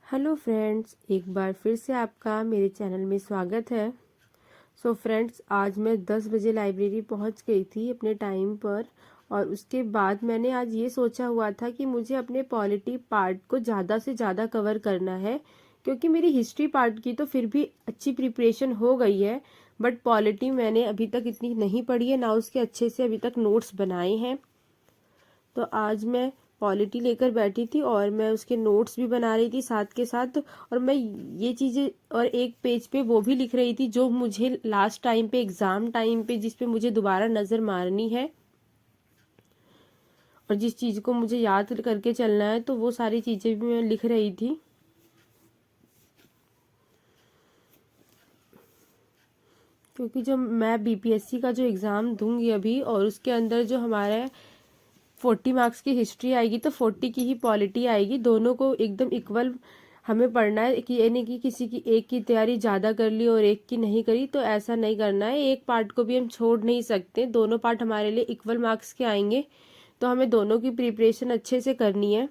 Hello friends, एक बार फिर से आपका मेरे चैनल में स्वागत है। फ्रेंड्स, आज मैं 10 बजे लाइब्रेरी पहुंच गई थी अपने टाइम पर। और उसके बाद मैंने आज ये सोचा हुआ था कि मुझे अपने पॉलिटी पार्ट को ज़्यादा से ज़्यादा कवर करना है, क्योंकि मेरी हिस्ट्री पार्ट की तो फिर भी अच्छी प्रिपरेशन हो गई है, बट पॉलिटी मैंने अभी तक इतनी नहीं पढ़ी है, ना उसके अच्छे से अभी तक नोट्स बनाए हैं। तो आज मैं पॉलिटी लेकर बैठी थी और मैं उसके नोट्स भी बना रही थी साथ के साथ। और मैं ये चीज़ें और एक पेज पे वो भी लिख रही थी जो मुझे लास्ट टाइम पे एग्ज़ाम टाइम पे जिस पे मुझे दोबारा नज़र मारनी है और जिस चीज़ को मुझे याद करके चलना है, तो वो सारी चीज़ें भी मैं लिख रही थी। क्योंकि जो मैं बीपीएससी का जो एग्ज़ाम दूंगी अभी, और उसके अंदर जो हमारा 40 मार्क्स की हिस्ट्री आएगी तो 40 की ही पॉलिटी आएगी, दोनों को एकदम इक्वल हमें पढ़ना है। कि यानी कि किसी की एक की तैयारी ज़्यादा कर ली और एक की नहीं करी, तो ऐसा नहीं करना है। एक पार्ट को भी हम छोड़ नहीं सकते, दोनों पार्ट हमारे लिए इक्वल मार्क्स के आएंगे, तो हमें दोनों की प्रिपरेशन अच्छे से करनी है।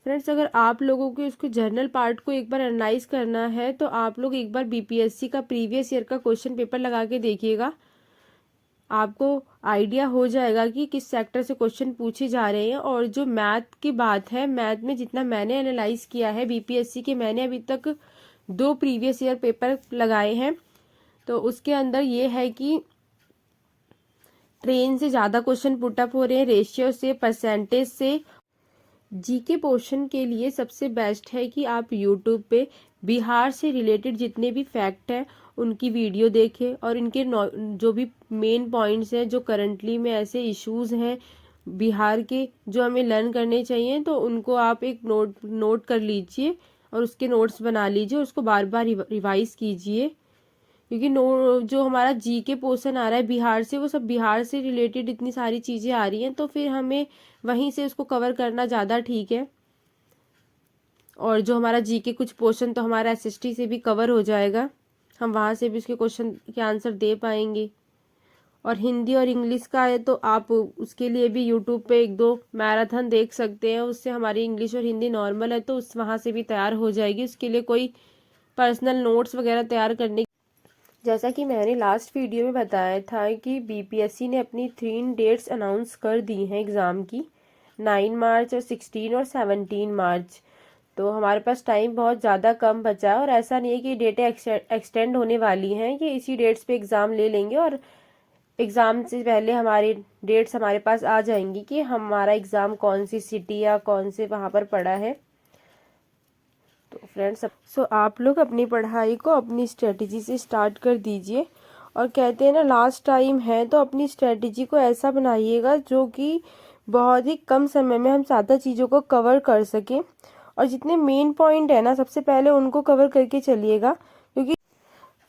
फ्रेंड्स, अगर आप लोगों को इसको जर्नल पार्ट को एक बार एनालाइज करना है, तो आप लोग एक बार बीपीएससी का प्रीवियस ईयर का क्वेश्चन पेपर लगा के देखिएगा। आपको आइडिया हो जाएगा कि किस सेक्टर से क्वेश्चन पूछे जा रहे हैं। और जो मैथ की बात है, मैथ में जितना मैंने एनालाइज किया है बीपीएससी के, मैंने अभी तक 2 प्रीवियस ईयर पेपर लगाए हैं, तो उसके अंदर ये है कि ट्रेन से ज़्यादा क्वेश्चन पुटअप हो रहे हैं, रेशियो से, परसेंटेज से। जीके पोर्शन के लिए सबसे बेस्ट है कि आप यूट्यूब पे बिहार से रिलेटेड जितने भी फैक्ट हैं उनकी वीडियो देखें, और इनके जो भी मेन पॉइंट्स हैं, जो करंटली में ऐसे इश्यूज हैं बिहार के जो हमें लर्न करने चाहिए, तो उनको आप एक नोट कर लीजिए और उसके नोट्स बना लीजिए, उसको बार बार रिवाइज कीजिए। क्योंकि जो हमारा जीके पोर्शन आ रहा है बिहार से, वो सब बिहार से रिलेटेड इतनी सारी चीज़ें आ रही हैं, तो फिर हमें वहीं से उसको कवर करना ज़्यादा ठीक है। और जो हमारा जीके कुछ पोर्शन तो हमारा एसएसटी से भी कवर हो जाएगा, हम वहाँ से भी उसके क्वेश्चन के आंसर दे पाएंगे। और हिंदी और इंग्लिश का है तो आप उसके लिए भी यूट्यूब पे 1-2 मैराथन देख सकते हैं, उससे हमारी इंग्लिश और हिंदी नॉर्मल है तो उस वहाँ से भी तैयार हो जाएगी। उसके लिए कोई पर्सनल नोट्स वगैरह तैयार करने, जैसा कि मैंने लास्ट वीडियो में बताया था कि बीपीएससी ने अपनी 3 डेट्स अनाउंस कर दी हैं एग्ज़ाम की, 9 मार्च और 16 और 17 मार्च। तो हमारे पास टाइम बहुत ज़्यादा कम बचा है, और ऐसा नहीं है कि डेटें एक्सटेंड होने वाली हैं, कि इसी डेट्स पे एग्ज़ाम ले लेंगे और एग्ज़ाम से पहले हमारी डेट्स हमारे पास आ जाएंगी कि हमारा एग्ज़ाम कौन सी सिटी या कौन से वहाँ पर पड़ा है। तो फ्रेंड्स, आप लोग अपनी पढ़ाई को अपनी स्ट्रेटजी से स्टार्ट कर दीजिए। और कहते हैं ना, लास्ट टाइम है, तो अपनी स्ट्रेटजी को ऐसा बनाइएगा जो कि बहुत ही कम समय में हम ज़्यादा चीज़ों को कवर कर सकें। और जितने मेन पॉइंट है ना, सबसे पहले उनको कवर करके चलिएगा। क्योंकि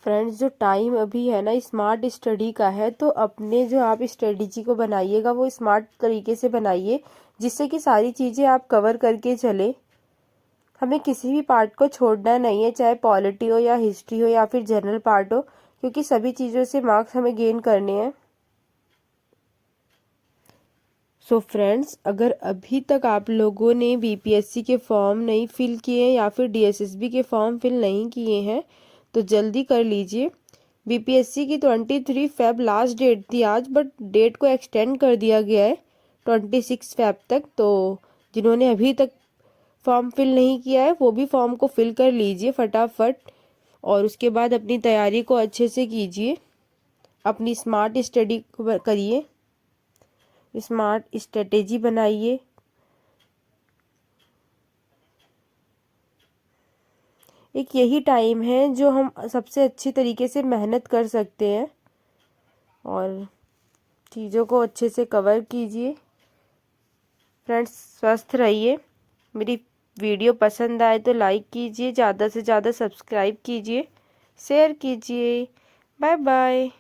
फ्रेंड्स, जो टाइम अभी है ना स्मार्ट स्टडी का है, तो अपने जो आप स्ट्रेटजी को बनाइएगा वो स्मार्ट तरीके से बनाइए, जिससे कि सारी चीज़ें आप कवर करके चले। हमें किसी भी पार्ट को छोड़ना नहीं है, चाहे पॉलिटी हो या हिस्ट्री हो या फिर जनरल पार्ट हो, क्योंकि सभी चीज़ों से मार्क्स हमें गेन करने हैं। फ्रेंड्स, अगर अभी तक आप लोगों ने बीपीएससी के फॉर्म नहीं फिल किए हैं या फिर डीएसएसबी के फॉर्म फिल नहीं किए हैं, तो जल्दी कर लीजिए। बीपीएससी की 23 फेब लास्ट डेट थी आज, बट डेट को एक्सटेंड कर दिया गया है 26 फेब तक। तो जिन्होंने अभी तक फॉर्म फिल नहीं किया है वो भी फॉर्म को फिल कर लीजिए फटाफट, और उसके बाद अपनी तैयारी को अच्छे से कीजिए, अपनी स्मार्ट स्टडी करिए, स्मार्ट स्ट्रेटेजी बनाइए। एक यही टाइम है जो हम सबसे अच्छे तरीके से मेहनत कर सकते हैं, और चीज़ों को अच्छे से कवर कीजिए। फ्रेंड्स, स्वस्थ रहिए। मेरी वीडियो पसंद आए तो लाइक कीजिए, ज़्यादा से ज़्यादा सब्सक्राइब कीजिए, शेयर कीजिए। Bye bye.